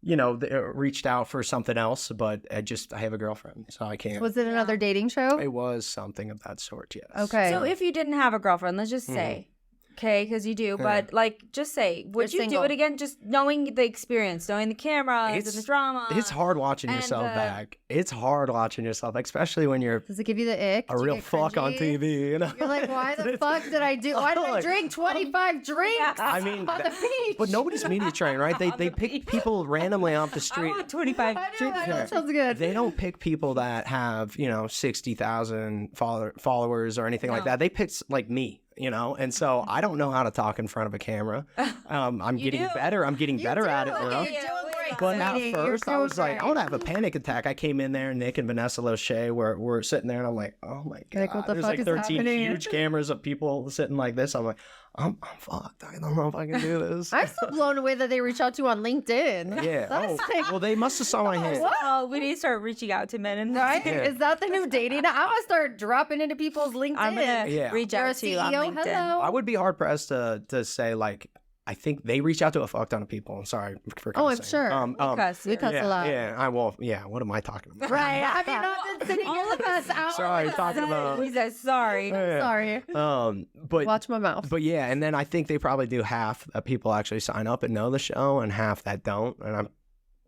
they reached out for something else, but I have a girlfriend, so I can't. Was it another dating show? It was something of that sort, yes. Okay. So if you didn't have a girlfriend, let's just say, okay, because you do, but like, just say, would You're you single. do it again? Just knowing the experience, knowing the cameras and the drama. It's hard watching and yourself the- back. It's hard watching yourself, especially when you're Does it give you the ick? a Do you real get fuck on cringy? TV. You know? You're like, why the fuck did I do? Why did I Like, drink 25 drinks? I mean, on the beach? but nobody's media trained, right? They On the pick beach. people randomly off the I street. want 25 I know, drinks. that sounds good. They don't pick people that have 60,000 followers or anything like No. that. They pick like me, and so I don't know how to talk in front of a camera. I'm You getting do. better. I'm getting better at it. Okay, You know? you're doing great, But at sweetie. first, You're I was doing like, I great. want to have a panic attack. I came in there, Nick and Vanessa Lachey were sitting there, and I'm like, oh my god, Like, what the there's fuck like is 13 happening? huge cameras of people sitting like this. I'm like, I'm fucked. I don't know if I can do this. I'm so blown away that they reach out to you on LinkedIn. Yeah. That's like, Well, they must have saw my hand. Oh, we need to start reaching out to men and right? Yeah. Is that the new dating? I'm gonna start dropping into people's LinkedIn. I'm gonna Yeah. reach You're a out to you on CEO. LinkedIn. Hello. I would be hard pressed to say like I think they reach out to a fuck ton of people. I'm sorry for Oh, I'm cussing. sure. We cuss a lot. Yeah, I will. Yeah, what am I talking about? Right. I mean, I've been sitting here the past hour. Sorry, talking about. He says sorry. Yeah. Sorry. But Watch my mouth. but yeah, and then I think they probably do half that people actually sign up and know the show, and half that don't. And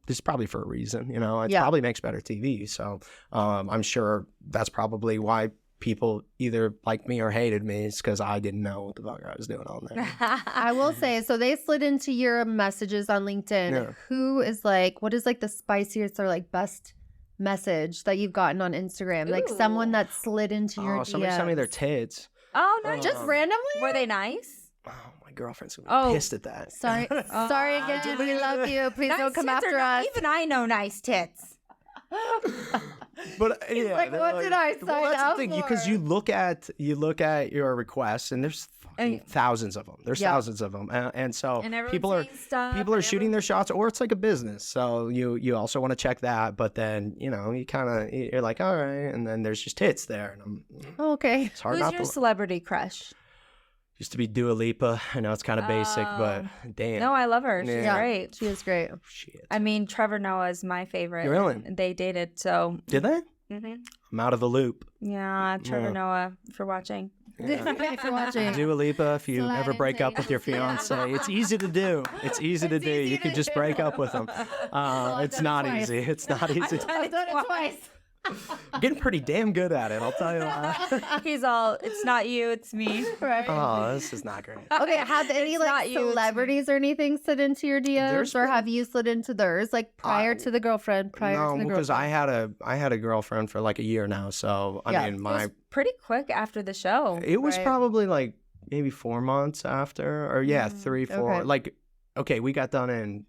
this is probably for a reason, It Yeah. probably makes better TV. So I'm sure that's probably why people either liked me or hated me. It's because I didn't know what the fuck I was doing on there. I will say, so they slid into your messages on LinkedIn. Yeah. Who is like, what is like the spiciest or like best message that you've gotten on Instagram? Like Ooh. someone that slid into your DMs. Somebody sent me their tits. Oh, nice. Just randomly? Were they nice? Oh, my girlfriend's gonna be Oh. pissed at that. Sorry. Sorry again. We love you. Please Nice don't come tits are after not- us. Even I know nice tits. But yeah, like, they're what did I well, sign that's up the thing, for? because you look at your requests, and there's fucking thousands of them. There's Yeah. thousands of them, and so And everyone's people are saying stuff, people are and shooting their shots, or it's like a business. So you also want to check that, but then you kind of you're like, all right, and then there's just tits there, and Oh, okay. it's hard Who's not your to. celebrity crush? Used to be Dua Lipa. I know it's kind of basic, but damn. No, I love her. She's Yeah. great. She is great. Shit. I mean, Trevor Noah is my favorite. Really? And they dated, so. Did they? hmm I'm out of the loop. Yeah, Trevor Yeah. Noah, for watching. Thanks for watching. Dua Lipa, if you Slide ever break into up with your fiance, it's easy to do. It's easy to do. You can just break up with them. I've It's done it not twice. easy. It's not easy. I've done it twice. I'm getting pretty damn good at it, I'll tell you that. He's all, it's not you, it's me. Right. Oh, this is not great. Okay, have any It's like not you, it's me. celebrities or anything slid into your DMs, There's or been- have you slid into theirs like prior to the girlfriend? Prior No, to the because girlfriend? I had a girlfriend for like a year now, so I Yeah. mean It my was pretty quick after the show. it was Right. probably like maybe 4 months after, or yeah, 3, 4. okay. Like, okay, we got done in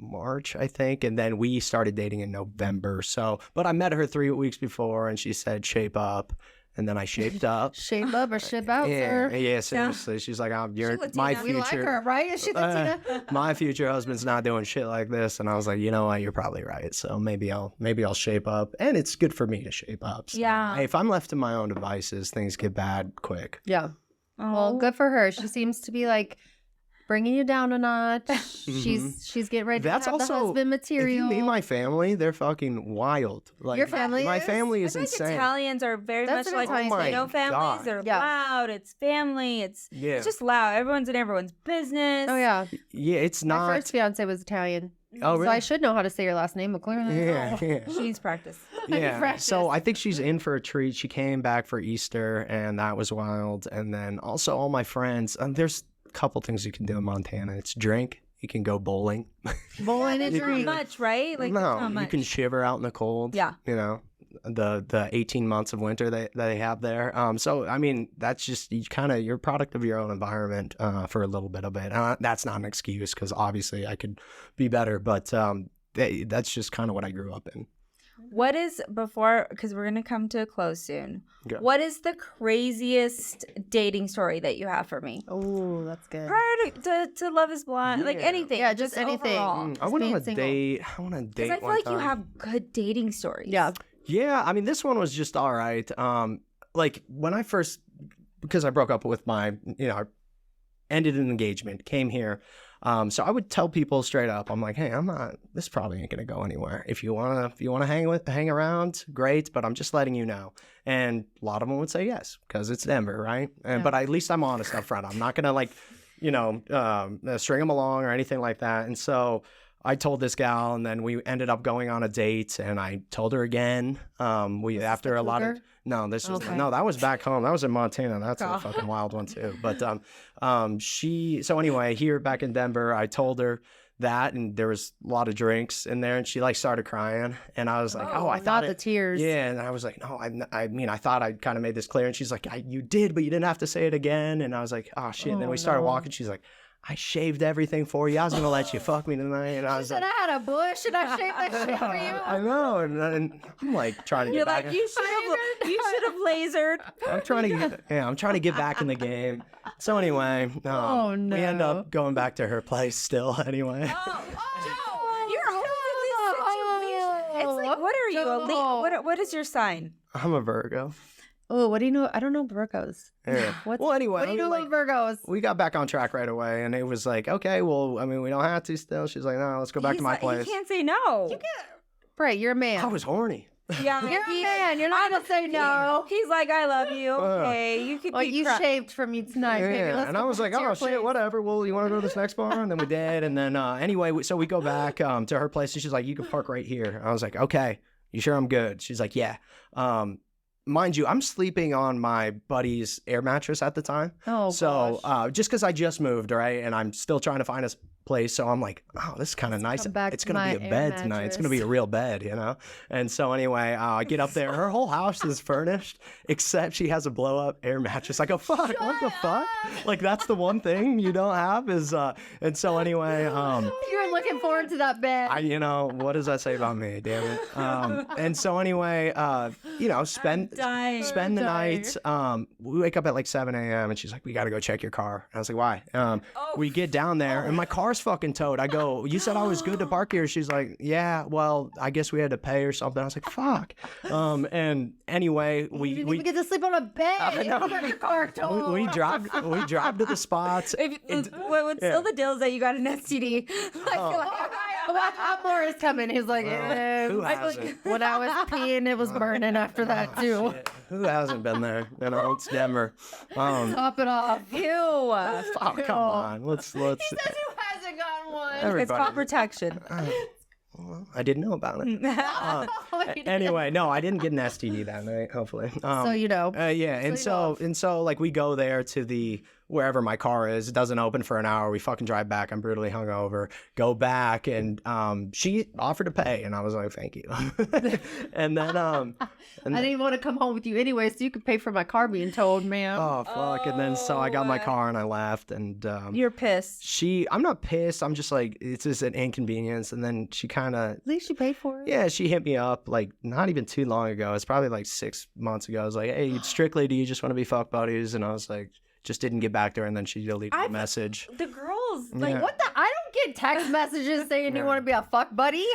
March, I think, and then we started dating in November. So, but I met her 3 weeks before, and she said shape up, and then I shaped up. Shape up or ship out, Yeah, sir. yeah, seriously. She's like, you're my Latina. We like future. her, right? Is she Latina? My future husband's not doing shit like this, and I was like, you know what, you're probably right. So maybe I'll shape up, and it's good for me to shape up. So, Yeah. hey, if I'm left to my own devices, things get bad quick. Yeah. Oh. Well, good for her. She seems to be like bringing you down a notch. She's getting ready That's to have the also husband If you material. meet my family, they're fucking wild. Like Your family my is? family I is feel like insane. Italians are very That's much an like Italian Latino thing. families. God. They're Yeah. loud. It's family. It's Yeah, just loud. Everyone's in everyone's business. Oh yeah. yeah, it's My not. first fiance was Italian. Oh, So I really? should know how to say your last name, but clearly Yeah, yeah. She needs practice. Yeah. practice. So I think she's in for a treat. She came back for Easter, and that was wild. And then also all my friends. There's a couple things you can do in Montana. It's drink. You can go bowling. bowling and It's not drink. much, right? Like, it's No, not you much. can shiver out in the cold. Yeah. You know, the 18 months of winter that they have there. So I mean, that's just you're a product of your own environment for a little bit of it. That's not an excuse, because obviously I could be better, but that's just kind of what I grew up in. What is, because we're going to come to a close soon. Yeah. What is the craziest dating story that you have for me? Oh, that's good. Prior to Love is Blind, like Yeah. anything. Yeah, just anything. overall. I went on being a single. date. I went on a date. Because I feel one like you time. have good dating stories. Yeah. Yeah, I mean, this one was just all right. Like when I first, because I broke up with my, I ended an engagement, came here. So I would tell people straight up, I'm like, hey, this probably ain't gonna go anywhere. If you wanna hang around, great, but I'm just letting you know. And a lot of them would say yes, because it's Denver, right? But at least I'm honest up front. I'm not gonna string them along or anything like that. And so I told this gal, and then we ended up going on a date, and I told her again. After a lot of that was back home. That was in Montana. That's a fucking wild one too. But so anyway, here back in Denver, I told her that, and there was a lot of drinks in there, and she like started crying, and I was like, I thought the tears. Yeah, and I was like, no, I thought I kind of made this clear, and she's like, you did, but you didn't have to say it again, and I was like, oh shit. And then we started walking. She's like, I shaved everything for you. I was gonna let you fuck me tonight, and I was like, I had a bush and I shaved that shit for you. I know, and I'm like trying to You're get like, back. you should have lasered. I'm trying to get back in the game. So anyway, Oh, no. we end up going back to her place still. Anyway, You're holding this situation. It's like, what are you? What is your sign? I'm a Virgo. Oh, what do you know? I don't know Virgos. Yeah. Well, anyway, what do you know about Virgos? we got back on track right away, and it was like, okay, well, I mean, we don't have to still. She's like, no, let's go back to my place. You can't say no. Right, you're a man. I was horny. Yeah, You're a man. You're not gonna say no. He's like, I love you. Okay, you could Well, be you shaved for me tonight. Baby. Yeah, Let's and go I was back like, to your oh shit, place. whatever. Well, you want to go to this next bar? And then we did, and then anyway, so we go back to her place, and she's like, you can park right here. I was like, okay, you sure I'm good? She's like, yeah. Mind you, I'm sleeping on my buddy's air mattress at the time. Oh, so gosh. just because I just moved, right, and I'm still trying to find a place, so I'm like, oh, this is kind of nice. come back It's to gonna be my a air bed tonight. It's gonna be a real bed, And so anyway, I get up there. Her whole house is furnished, except she has a blow up air mattress. I go, fuck, what the fuck? Like that's the one thing you don't have is. And so anyway, You're looking forward to that bed. what does that say about me? Damn it. And so anyway, spend the night. We wake up at like 7 a.m. and she's like, we got to go check your car. And I was like, why? We get down there and my car's fucking towed. I go, you said I was good to park here. She's like, yeah, well, I guess we had to pay or something. I was like, fuck. And anyway, you didn't even get to sleep on a bed. I know. Your car towed. we drive to the spots. What's still the deal is that you got an STD. What more is coming? He's like, Who hasn't? when I was peeing, it was burning after that too. Shit. Who hasn't been there? It's Denver. Top it off. Ew. Oh, come on. Let's. He says who hasn't gotten one. It's called protection. Well, I didn't know about it. Anyway, no, I didn't get an STD that night. Hopefully. So you know. Yeah, and so like we go there to the wherever my car is. It doesn't open for an hour. We fucking drive back. I'm brutally hungover. Go back, and she offered to pay, and I was like, thank you. And then I didn't want to come home with you anyway, so you could pay for my car being towed, man. oh fuck, and then so I got my car and I left, and You're pissed. I'm not pissed. I'm just like, it's just an inconvenience. And then she kind of, At least you paid for it. yeah, she hit me up like not even too long ago. It's probably like 6 months ago. I was like, hey, strictly, do you just want to be fuck buddies? And I was like, just didn't get back to her. And then she deleted the message. The girls, like, Yeah. What the? I don't get text messages saying you want to be a fuck buddy.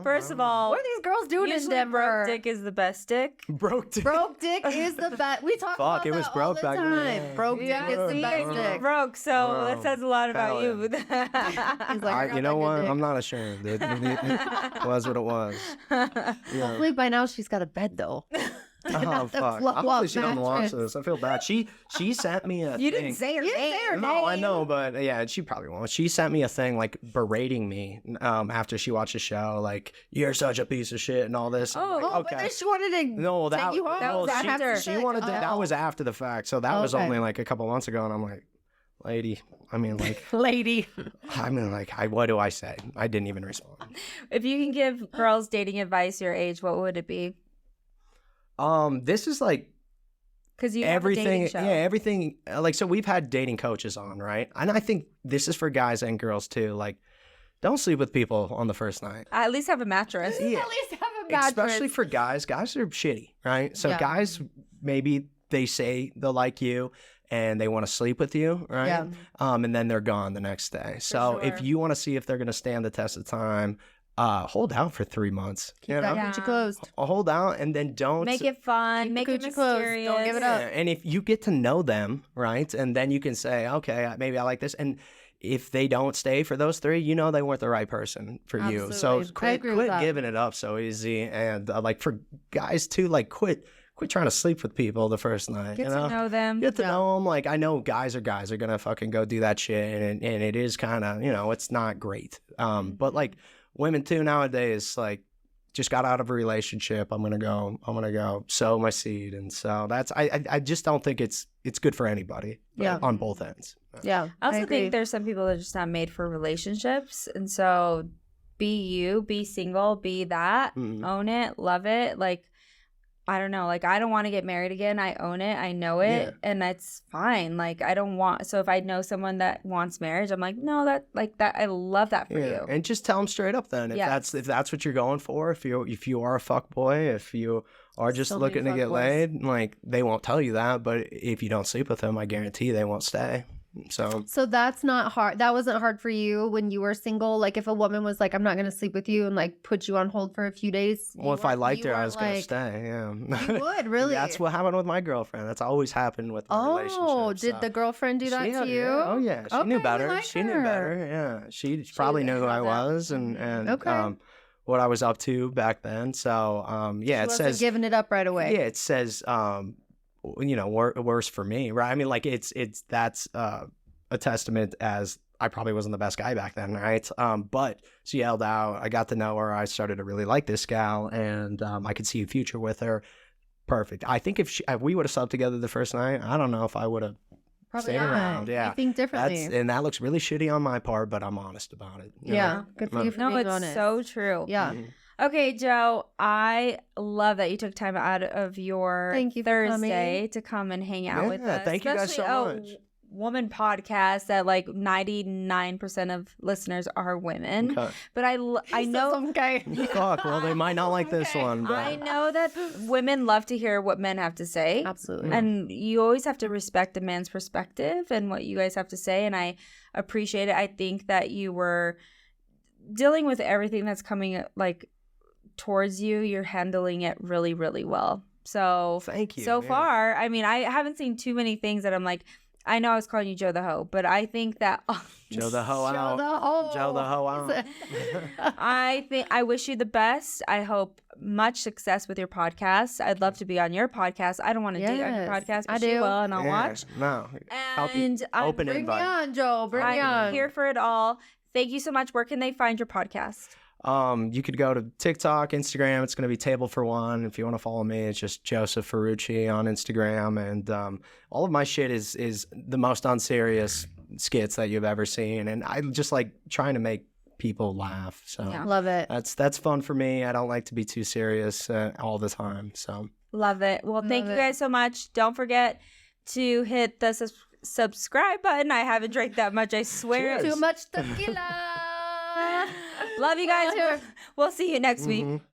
first of all, What are these girls doing in usually Denver? broke dick is the best dick. Broke dick. Broke dick is the best. We talk about It was that broke all the back time. then. Broke dick is the See, best you dick. broke, so that says a lot about Hell you. He's like, I got You know that what? good dick. I'm not ashamed. It was what it was. Yeah. Hopefully by now she's got a bed though. Oh fuck! flop Hopefully she doesn't watch mattress. this. I feel bad. She sent me a. You thing. didn't say her You didn't name. say her No, I name. know, but yeah, she probably won't. She sent me a thing like berating me after she watched the show, like you're such a piece of shit and all this. I'm like, Oh, but then she wanted to No, take you home. that was she, after. she wanted to, that was after the fact. So that was Okay. only like a couple months ago, and I'm like, lady, what do I say? I didn't even respond. If you can give girls dating advice your age, what would it be? This is like Because you everything. have a dating show. Yeah, everything. Like, so we've had dating coaches on, right? And I think this is for guys and girls too. Like, don't sleep with people on the first night. At least have a mattress. Yeah. At least have a especially for guys. Guys are shitty, right? So guys, maybe they say they'll like you and they want to sleep with you, right? Yeah. And then they're gone the next day. So if you want to see if they're going to stand the test of time, hold out for 3 months. Keep that coochie closed. Hold out and then don't make it fun. Make it mysterious. Don't give it up. And if you get to know them, right, and then you can say, okay, maybe I like this. And if they don't stay for those 3, you know they weren't the right person for you. So quit giving it up so easy. And like for guys too, like quit trying to sleep with people the first night. Get to know them. Get to know them. Like, I know guys are going to fucking go do that shit. And it is kind of, it's not great. But like women too nowadays, like, just got out of a relationship. I'm gonna go sow my seed. And so that's, I just don't think it's good for anybody on both ends. Yeah. I also think there's some people that are just not made for relationships. And so be you, be single, be that, own it, love it. Like, I don't know, like, I don't want to get married again. I own it. I know it. And that's fine. Like, I don't want, so if I know someone that wants marriage, I'm like, no, that, I love that for you. And just tell them straight up then. If that's what you're going for, if you are a fuck boy, if you are just looking to get laid, like, they won't tell you that. But if you don't sleep with them, I guarantee they won't stay. So that's not hard. That wasn't hard for you when you were single. Like, if a woman was like, I'm not going to sleep with you, and like put you on hold for a few days. Well, if I liked her, I was going to stay. Yeah. You would, really? That's what happened with my girlfriend. That's always happened with my relationship. Oh, did the girlfriend do that to you? Yeah. Oh, yeah. She knew better. She knew better. Yeah. She probably knew who I was and what I was up to back then. So, it says giving it up right away. Yeah, it says worse for me, right? I mean, like, that's a testament as I probably wasn't the best guy back then, right? But she held out. I got to know her. I started to really like this gal, and I could see a future with her. Perfect. I think if we would have slept together the first night, I don't know if I would have stayed around. Yeah, I think differently. And that looks really shitty on my part, but I'm honest about it. Good for you for being honest. It's so true. Yeah. Okay, Joe, I love that you took time out of your Thursday to come and hang out with us. Thank you guys so much. Woman podcast that like 99% of listeners are women, but I know fuck, well, they might not like this one, but I know that women love to hear what men have to say. Absolutely. And you always have to respect a man's perspective and what you guys have to say, and I appreciate it. I think that you were dealing with everything that's coming like towards you. You're handling it really, really well. So thank you. So far, I mean, I haven't seen too many things that I'm like, I know I was calling you Joe the Ho, but I think that Joe the Ho out. Joe the Ho out. I wish you the best. I hope much success with your podcast. I'd love to be on your podcast. I don't want to do your podcast, but you will, and I'll watch. No. And open bring invite. me on, Joe. Bring me on. I'm here for it all. Thank you so much. Where can they find your podcast? You could go to TikTok, Instagram. It's going to be Table for One. If you want to follow me, it's just Joseph Ferrucci on Instagram. And all of my shit is the most unserious skits that you've ever seen. And I just like trying to make people laugh. So love it. That's fun for me. I don't like to be too serious all the time. So love it. Well, thank you guys so much. Don't forget to hit the subscribe button. I haven't drank that much, I swear. Too much tequila. Love you guys. We'll see you next week.